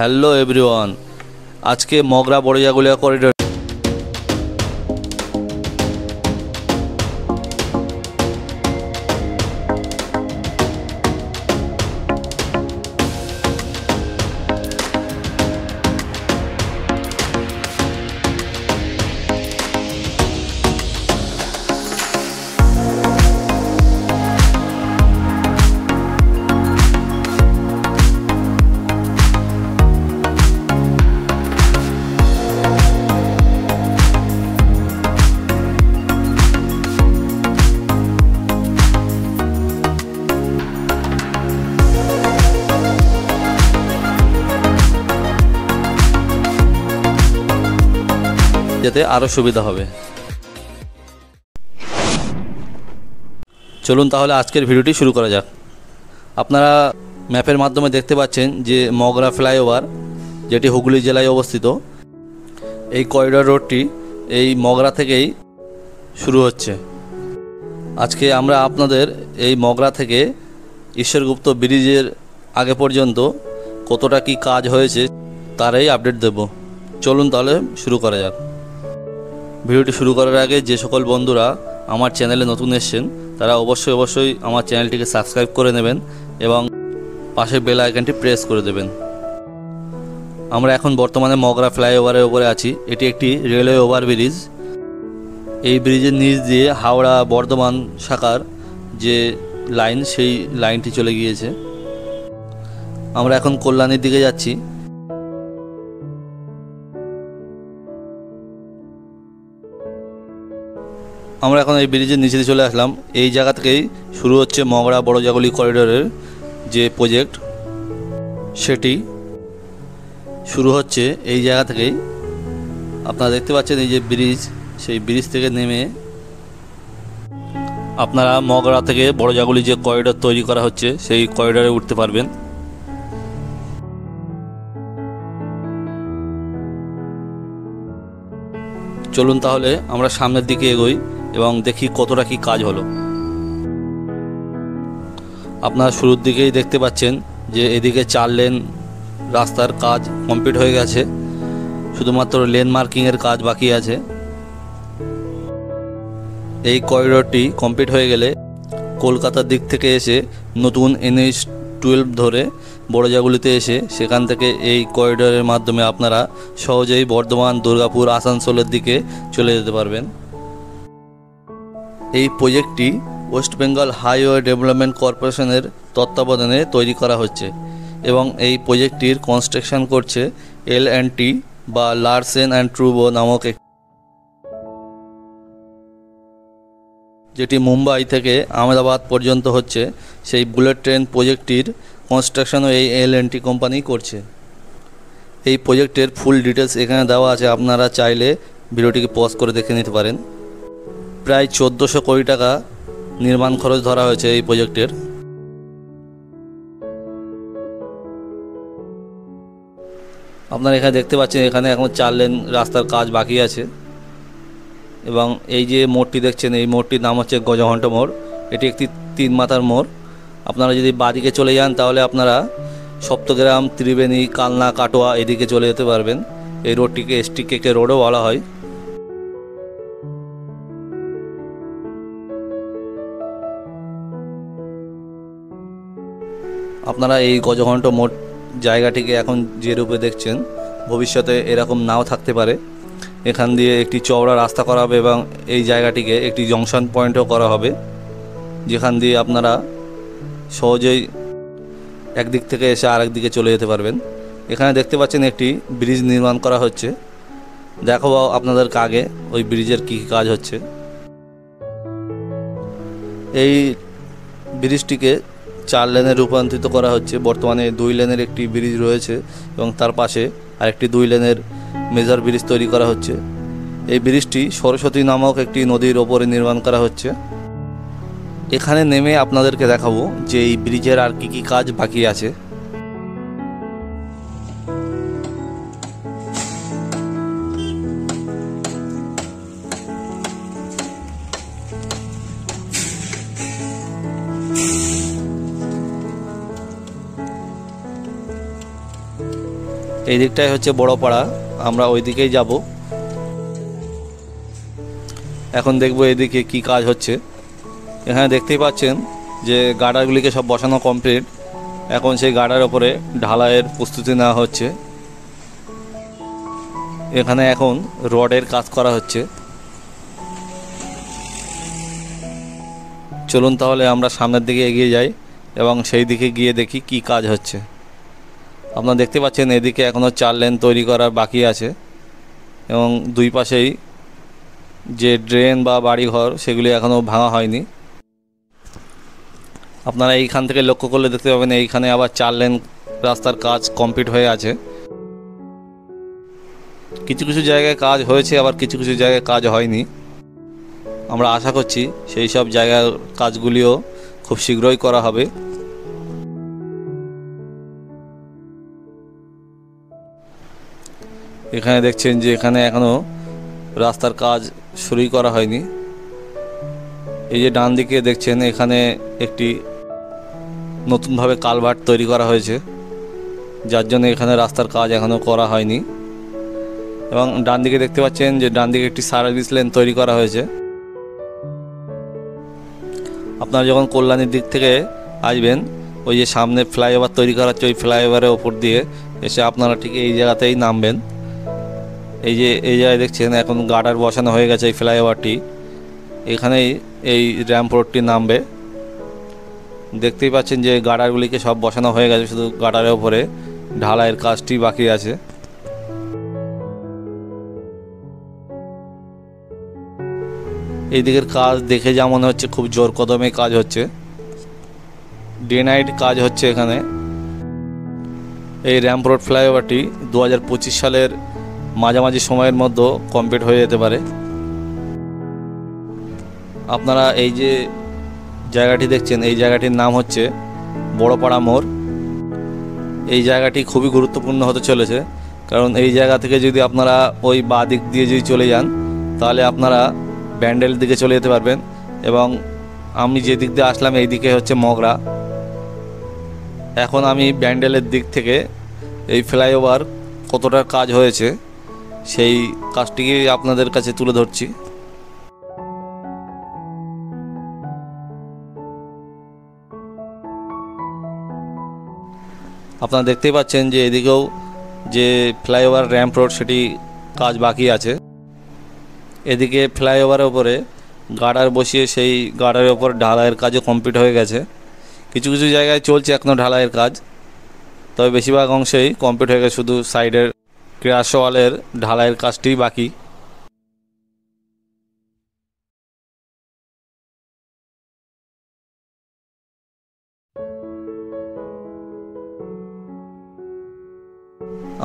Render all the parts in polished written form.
Hello everyone, আজকে Mogra বড়িয়াগুলিয়া corridor যেতে আরও সুবিধা হবে। চলুন তাহলে আজকের ভিডিওটি শুরু করা যাক। আপনারা ম্যাপের মাধ্যমে দেখতে পাচ্ছেন যে মগরা ফ্লাইওভার, যেটি হুগলি জেলায় অবস্থিত। এই করিডোর রোডটি এই মগরা থেকেই শুরু হচ্ছে। আজকে আমরা আপনাদের এই মগরা থেকে ঈশ্বরগুপ্ত ব্রিজের আগে পর্যন্ত কতটা কি কাজ হয়েছে তারই আপডেট দেব। চলুন তাহলে শুরু করা যাক। ভিডিওটি শুরু করার আগে যে সকল বন্ধুরা আমার চ্যানেলে নতুন এসেছেন তারা অবশ্যই আমার চ্যানেলটিকে সাবস্ক্রাইব করে নেবেন এবং পাশের বেল আইকনটি প্রেস করে দেবেন। আমরা এখন বর্তমানে মগরা ফ্লাইওভারের উপরে আছি। এটি একটি রেলওয়ে ওভারব্রিজ। এই ব্রিজের নিচ দিয়ে হাওড়া বর্ধমান শাখার যে লাইন, সেই লাইনটি চলে গিয়েছে। আমরা এখন কল্যাণীর দিকে যাচ্ছি। আমরা এখন এই ব্রিজের নিচে চলে আসলাম। এই জায়গা থেকেই শুরু হচ্ছে মগরা বড়জাগুলি করিডোরের যে প্রজেক্ট, সেটি শুরু হচ্ছে এই জায়গা থেকেই। আপনারা দেখতে পাচ্ছেন এই যে ব্রিজ, সেই ব্রিজ থেকে নেমে আপনারা মগরা থেকে বড়জাগুলি যে করিডোর তৈরি করা হচ্ছে সেই করিডোরে উঠতে পারবেন। চলুন তাহলে আমরা সামনের দিকে এগোই এবং দেখি কতটা কি কাজ হলো। আপনারা শুরুর দিকেই দেখতে পাচ্ছেন যে এদিকে 4 লেন রাস্তার কাজ কমপ্লিট হয়ে গেছে, শুধুমাত্র লেন মার্কিংয়ের কাজ বাকি আছে। এই করিডোরটি কমপ্লিট হয়ে গেলে কলকাতার দিক থেকে এসে নতুন NH-12 ধরে বড়জাগুলিতে এসে সেখান থেকে এই করিডোরের মাধ্যমে আপনারা সহজেই বর্ধমান, দুর্গাপুর, আসানসোলের দিকে চলে যেতে পারবেন। এই প্রজেক্টটি ওয়েস্ট বেঙ্গল হাইওয়ে ডেভেলপমেন্ট কর্পোরেশনের তত্ত্বাবধানে তৈরি করা হচ্ছে এবং এই প্রজেক্টটির কনস্ট্রাকশন করছে L&T বা লারসেন অ্যান্ড ট্রুবো নামক, যেটি মুম্বাই থেকে আহমেদাবাদ পর্যন্ত হচ্ছে। সেই বুলেট ট্রেন প্রজেক্টটির কনস্ট্রাকশনও এই L&T কোম্পানি করছে। এই প্রজেক্টের ফুল ডিটেলস এখানে দেওয়া আছে, আপনারা চাইলে ভিডিওটিকে পজ করে দেখে নিতে পারেন। প্রায় 1400 কোটি টাকা নির্মাণ খরচ ধরা হয়েছে এই প্রজেক্টের। আপনারা এখানে দেখতে পাচ্ছেন এখানে এখন 4 লেন রাস্তার কাজ বাকি আছে এবং এই যে মোড়টি দেখছেন এই মোড়টির নাম হচ্ছে গজঘণ্ট মোড়। এটি একটি 3 মাথার মোড়। আপনারা যদি বাদিকে চলে যান তাহলে আপনারা সপ্তগ্রাম, ত্রিবেণী, কালনা, কাটোয়া এদিকে চলে যেতে পারবেন। এই রোডটিকে STKK রোডও বলা হয়। আপনারা এই গজঘণ্ট মোড় জায়গাটিকে এখন যে রূপে দেখছেন, ভবিষ্যতে এরকম নাও থাকতে পারে। এখান দিয়ে একটি চওড়া রাস্তা করা হবে এবং এই জায়গাটিকে একটি জংশন পয়েন্টও করা হবে, যেখান দিয়ে আপনারা সহজেই একদিক থেকে এসে আরেক দিকে চলে যেতে পারবেন। এখানে দেখতে পাচ্ছেন একটি ব্রিজ নির্মাণ করা হচ্ছে। দেখাবো আপনাদেরকে আগে ওই ব্রিজের কী কাজ হচ্ছে। এই ব্রিজটিকে 4 লেনে রূপান্তরিত করা হচ্ছে। বর্তমানে 2 লেনের একটি ব্রিজ রয়েছে এবং তার পাশে আরেকটি 2 লেনের মেজর ব্রিজ তৈরি করা হচ্ছে। এই ব্রিজটি সরস্বতী নামক একটি নদীর ওপরে নির্মাণ করা হচ্ছে। এখানে নেমে আপনাদেরকে দেখাবো যে এই ব্রিজের আর কি কাজ বাকি আছে। এই দিকটাই হচ্ছে বড় পাড়া, আমরা ওই দিকেই যাব। এখন দেখব এদিকে কি কাজ হচ্ছে। এখানে দেখতেই পাচ্ছেন যে গার্ডারগুলিকে সব বসানো কমপ্লিট। এখন সেই গার্ডার ওপরে ঢালাইয়ের প্রস্তুতি নেওয়া হচ্ছে। এখানে এখন রডের কাজ করা হচ্ছে। চলুন তাহলে আমরা সামনের দিকে এগিয়ে যাই এবং সেই দিকে গিয়ে দেখি কি কাজ হচ্ছে। আপনারা দেখতে পাচ্ছেন এদিকে এখনও 4 লেন তৈরি করার বাকি আছে এবং দুই পাশেই যে ড্রেন বা বাড়িঘর সেগুলি এখনও ভাঙা হয়নি। আপনারা এইখান থেকে লক্ষ্য করলে দেখতে পাবেন এইখানে আবার 4 লেন রাস্তার কাজ কমপ্লিট হয়ে আছে। কিছু কিছু জায়গায় কাজ হয়েছে, আবার কিছু কিছু জায়গায় কাজ হয়নি। আমরা আশা করছি সেই সব জায়গার কাজগুলিও খুব শীঘ্রই করা হবে। এখানে দেখছেন যে এখানে এখনও রাস্তার কাজ শুরুই করা হয়নি। এই যে ডান দিকে দেখছেন এখানে একটি নতুনভাবে কালভার্ট তৈরি করা হয়েছে, যার জন্য এখানে রাস্তার কাজ এখনও করা হয়নি। এবং ডান দিকে দেখতে পাচ্ছেন যে ডান দিকে একটি সার্ভিস লেন তৈরি করা হয়েছে। আপনারা যখন কল্যাণীর দিক থেকে আসবেন, ওই যে সামনে ফ্লাইওভার তৈরি করা হচ্ছে, ওই ফ্লাইওভারের ওপর দিয়ে এসে আপনারা ঠিক এই জায়গাতেই নামবেন। এই যে এই জায়গায় দেখছেন এখন গার্ডার বসানো হয়ে গেছে এই ফ্লাইওভারটি, এখানেই এই র্যাম্প রোডটি নামবে। দেখতেই পাচ্ছেন যে গার্ডারগুলিকে সব বসানো হয়ে গেছে, শুধু গার্ডারের ওপরে ঢালাইয়ের কাজটি বাকি আছে। এই দিকের কাজ দেখে যা মনে হচ্ছে খুব জোর কদমে কাজ হচ্ছে, ডে নাইট কাজ হচ্ছে এখানে। এই র্যাম্প রোড ফ্লাইওভারটি 2025 সালের মাঝামাঝি সময়ের মধ্যে কমপ্লিট হয়ে যেতে পারে। আপনারা এই যে জায়গাটি দেখছেন এই জায়গাটির নাম হচ্ছে বড়পাড়া মোড়। এই জায়গাটি খুবই গুরুত্বপূর্ণ হতে চলেছে, কারণ এই জায়গা থেকে যদি আপনারা ওই বাঁ দিক দিয়ে যদি চলে যান তাহলে আপনারা ব্যান্ডেল দিকে চলে যেতে পারবেন। এবং আমি যে দিক দিয়ে আসলাম এই দিকে হচ্ছে মগরা। এখন আমি ব্যান্ডেলের দিক থেকে এই ফ্লাইওভার কতটা কাজ হয়েছে সেই কাজটিকে আপনাদের কাছে তুলে ধরছি। আপনারা দেখতেই পাচ্ছেন যে এদিকেও যে ফ্লাইওভার র্যাম্প রোড সেটি কাজ বাকি আছে। এদিকে ফ্লাইওভারের ওপরে গার্ডার বসিয়ে সেই গার্ডারের ওপর ঢালাইয়ের কাজও কমপ্লিট হয়ে গেছে। কিছু কিছু জায়গায় চলছে এখনও ঢালাইয়ের কাজ, তবে বেশিরভাগ অংশেই কমপ্লিট হয়ে গেছে, শুধু সাইডের ক্র্যাশ ওয়ালের ঢালাইয়ের কাজটিই বাকি।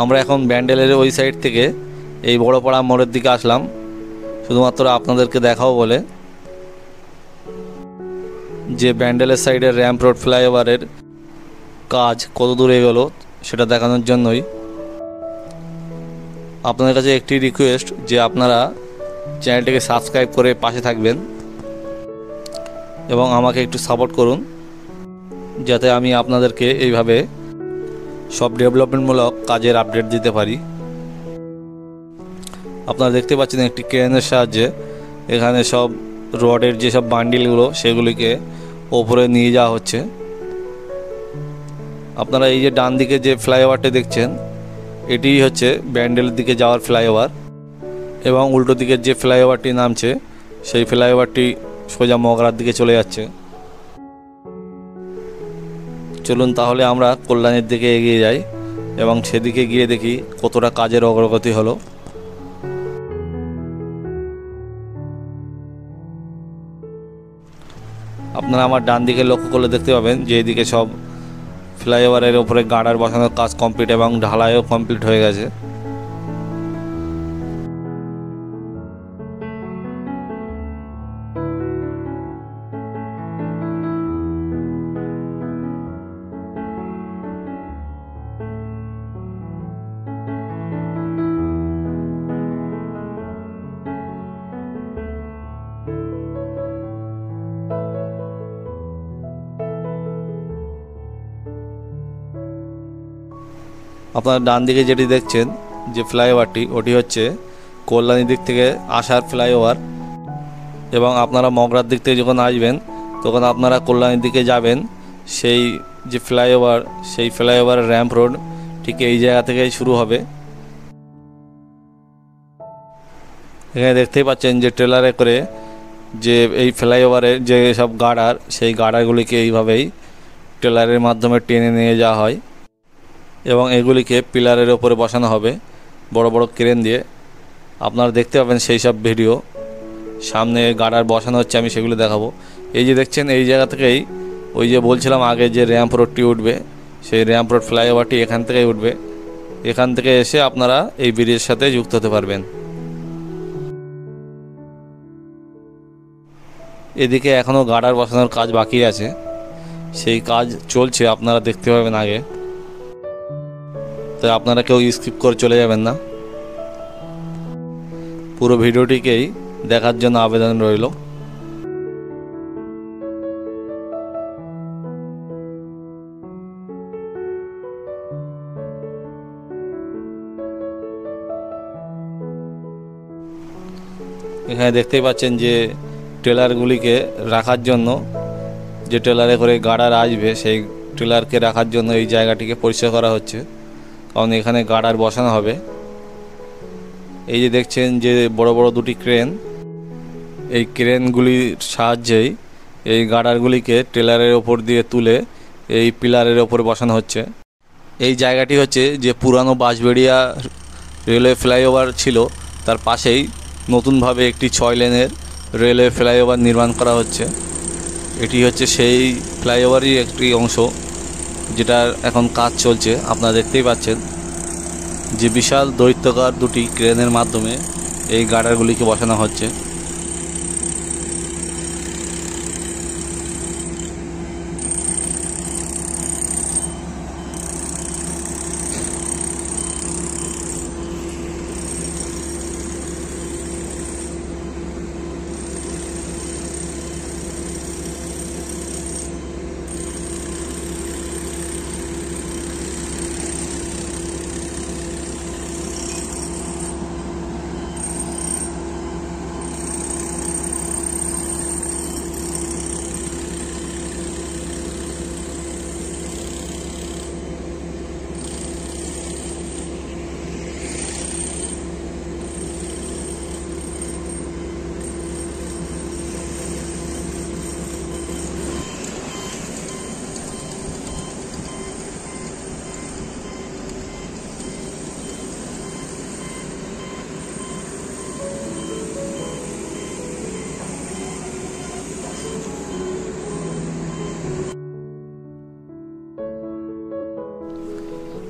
আমরা এখন ব্যান্ডেলের ওই সাইড থেকে এই বড়পাড়া মোড়ের দিকে আসলাম শুধুমাত্র আপনাদেরকে দেখাও বলে যে ব্যান্ডেলের সাইডের র্যাম্প রোড ফ্লাইওভারের কাজ কত দূর এগোলো সেটা দেখানোর জন্যই। আপনাদের কাছে একটি রিকোয়েস্ট যে আপনারা চ্যানেলটিকে সাবস্ক্রাইব করে পাশে থাকবেন এবং আমাকে একটু সাপোর্ট করুন, যাতে আমি আপনাদেরকে এইভাবে সব ডেভেলপমেন্টমূলক কাজের আপডেট দিতে পারি। আপনারা দেখতে পাচ্ছেন একটি ক্রেনের সাহায্যে এখানে সব রডের যেসব বান্ডিলগুলো সেগুলিকে ওপরে নিয়ে যাওয়া হচ্ছে। আপনারা এই যে ডান দিকে যে ফ্লাইওভারটি দেখছেন এটি হচ্ছে ব্যান্ডেলের দিকে যাওয়ার ফ্লাইওভার, এবং উল্টো দিকের যে ফ্লাইওভারটি নামছে সেই ফ্লাইওভারটি সোজা মগরার দিকে চলে যাচ্ছে। চলুন তাহলে আমরা কল্যাণীর দিকে এগিয়ে যাই এবং সেদিকে গিয়ে দেখি কতটা কাজের অগ্রগতি হলো। আপনারা আমার ডান দিকে লক্ষ্য করলে দেখতে পাবেন যে এইদিকে সব ফ্লাইওভারের ওপরে গার্ডার বসানোর কাজ কমপ্লিট এবং ঢালাইও কমপ্লিট হয়ে গেছে। আপনার ডান দিকে যেটি দেখছেন যে ফ্লাইওভারটি, ওটি হচ্ছে কল্যাণীর দিক থেকে আসার ফ্লাইওভার। এবং আপনারা মগরার দিক থেকে যখন আসবেন তখন আপনারা কল্যাণীর দিকে যাবেন, সেই যে ফ্লাইওভার, সেই ফ্লাইওভারের র্যাম্প রোড ঠিক এই জায়গা থেকেই শুরু হবে। এখানে দেখতেই পাচ্ছেন যে ট্রেলারে করে যে এই ফ্লাইওভারের যে সব গার্ডার, সেই গার্ডারগুলিকে এইভাবেই ট্রেলারের মাধ্যমে টেনে নিয়ে যাওয়া হয় এবং এগুলিকে পিলারের ওপরে বসানো হবে বড় বড় ক্রেন দিয়ে। আপনারা দেখতে পাবেন সেই সব ভিডিও, সামনে গার্ডার বসানো হচ্ছে, আমি সেগুলো দেখাবো। এই যে দেখছেন এই জায়গা থেকেই ওই যে বলছিলাম আগে যে র্যাম্প রোডটি উঠবে, সেই র্যাম্প রোড ফ্লাইওভারটি এখান থেকেই উঠবে। এখান থেকে এসে আপনারা এই ব্রিজের সাথে যুক্ত হতে পারবেন। এদিকে এখনও গার্ডার বসানোর কাজ বাকি আছে, সেই কাজ চলছে, আপনারা দেখতে পাবেন আগে। তাই আপনারা কেউ স্কিপ করে চলে যাবেন না, পুরো ভিডিওটিকেই দেখার জন্য আবেদন রইল। এখানে দেখতেই পাচ্ছেন যে ট্রেলারগুলিকে রাখার জন্য, যে ট্রেলারে করে গার্ডার আসবে সেই ট্রেলারকে রাখার জন্য এই জায়গাটিকে পরিষ্কার করা হচ্ছে, কারণ এখানে গার্ডার বসানো হবে। এই যে দেখছেন যে বড় বড় দুটি ক্রেন, এই ক্রেনগুলির সাহায্যেই এই গার্ডারগুলিকে ট্রেলারের ওপর দিয়ে তুলে এই পিলারের ওপর বসানো হচ্ছে। এই জায়গাটি হচ্ছে যে পুরানো বাঁশবেড়িয়া রেলওয়ে ফ্লাইওভার ছিল, তার পাশেই নতুনভাবে একটি 6 লেনের রেলওয়ে ফ্লাইওভার নির্মাণ করা হচ্ছে। এটি হচ্ছে সেই ফ্লাইওভারই একটি অংশ যেটার এখন কাজ চলছে। আপনারা দেখতেই পাচ্ছেন যে বিশাল দৈত্যাকার দুটি ক্রেনের মাধ্যমে এই গার্ডারগুলিকে বসানো হচ্ছে।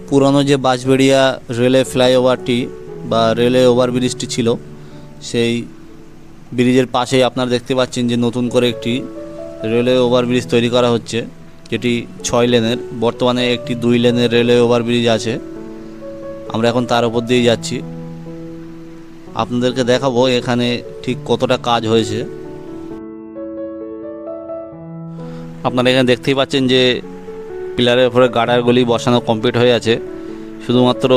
পুরানো যে বাঁশবেড়িয়া রেলওয়ে ফ্লাইওভারটি বা রেলওয়ে ওভারব্রিজটি ছিল, সেই ব্রিজের পাশেই আপনারা দেখতে পাচ্ছেন যে নতুন করে একটি রেলওয়ে ওভারব্রিজ তৈরি করা হচ্ছে, যেটি 6 লেনের। বর্তমানে একটি 2 লেনের রেলওয়ে ওভারব্রিজ আছে, আমরা এখন তার উপর দিয়েই যাচ্ছি। আপনাদেরকে দেখাবো এখানে ঠিক কতটা কাজ হয়েছে। আপনারা এখানে দেখতেই পাচ্ছেন যে পিলারের উপরে গার্ডারগুলি বসানো কমপ্লিট হয়ে আছে, শুধুমাত্র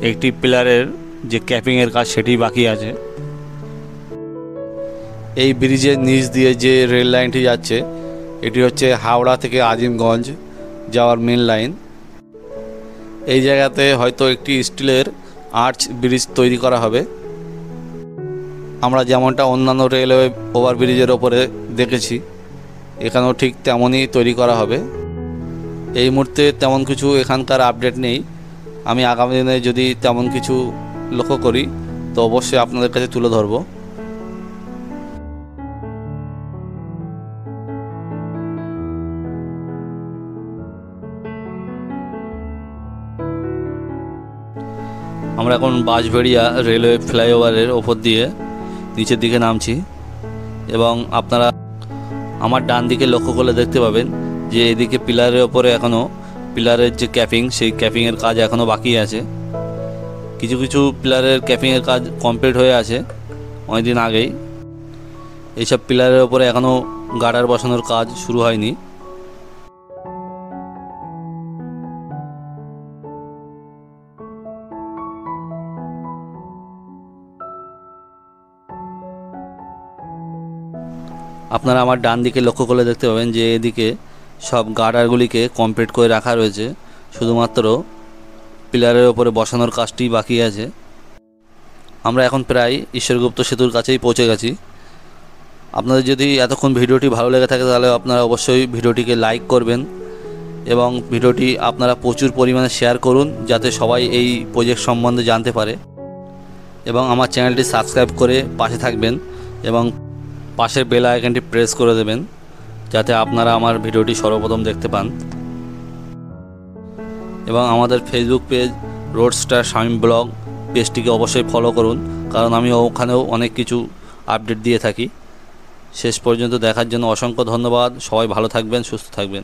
একটি পিলারের যে ক্যাপিংয়ের কাজ সেটি বাকি আছে। এই ব্রিজের নিচ দিয়ে যে রেল লাইনটি যাচ্ছে, এটি হচ্ছে হাওড়া থেকে আজিমগঞ্জ যাওয়ার মেন লাইন। এই জায়গাতে হয়তো একটি স্টিলের আর্চ ব্রিজ তৈরি করা হবে, আমরা যেমনটা অন্যান্য রেলওয়ে ওভারব্রিজের ওপরে দেখেছি, এখানেও ঠিক তেমনই তৈরি করা হবে। এই মুহূর্তে তেমন কিছু এখানকার আপডেট নেই, আমি আগামী দিনে যদি তেমন কিছু লক্ষ্য করি তো অবশ্যই আপনাদের কাছে তুলে ধরব। আমরা এখন বাঁশবেড়িয়া রেলওয়ে ফ্লাইওভারের ওপর দিয়ে নিচের দিকে নামছি এবং আপনারা আমার ডান দিকে লক্ষ্য করলে দেখতে পাবেন যে এদিকে পিলারের ওপরে এখনও পিলারের যে ক্যাপিং, সেই ক্যাপিংয়ের কাজ এখনও বাকি আছে। কিছু কিছু পিলারের ক্যাপিংয়ের কাজ কমপ্লিট হয়ে আছে অনেকদিন আগেই। এইসব পিলারের ওপরে এখনও গার্ডার বসানোর কাজ শুরু হয়নি। আপনারা আমার ডান দিকে লক্ষ্য করলে দেখতে পাবেন যে এদিকে সব গার্ডারগুলিকে কমপ্লিট করে রাখা রয়েছে, শুধুমাত্র পিলারের ওপরে বসানোর কাজটি বাকি আছে। আমরা এখন প্রায় ঈশ্বরগুপ্ত সেতুর কাছেই পৌঁছে গেছি। আপনাদের যদি এতক্ষণ ভিডিওটি ভালো লেগে থাকে তাহলে আপনারা অবশ্যই ভিডিওটিকে লাইক করবেন এবং ভিডিওটি আপনারা প্রচুর পরিমাণে শেয়ার করুন, যাতে সবাই এই প্রজেক্ট সম্বন্ধে জানতে পারে। এবং আমার চ্যানেলটি সাবস্ক্রাইব করে পাশে থাকবেন এবং পাশের বেল আইকনটি প্রেস করে দেবেন, যাতে আপনারা আমার ভিডিওটি সর্বপ্রথম দেখতে পান। এবং আমাদের Facebook page roadster Shamim blog পেজটিকে অবশ্যই ফলো করুন, কারণ আমি ওখানেও অনেক কিছু আপডেট দিয়ে থাকি। শেষ পর্যন্ত দেখার জন্য অসংখ্য ধন্যবাদ। সবাই ভালো থাকবেন, সুস্থ থাকবেন।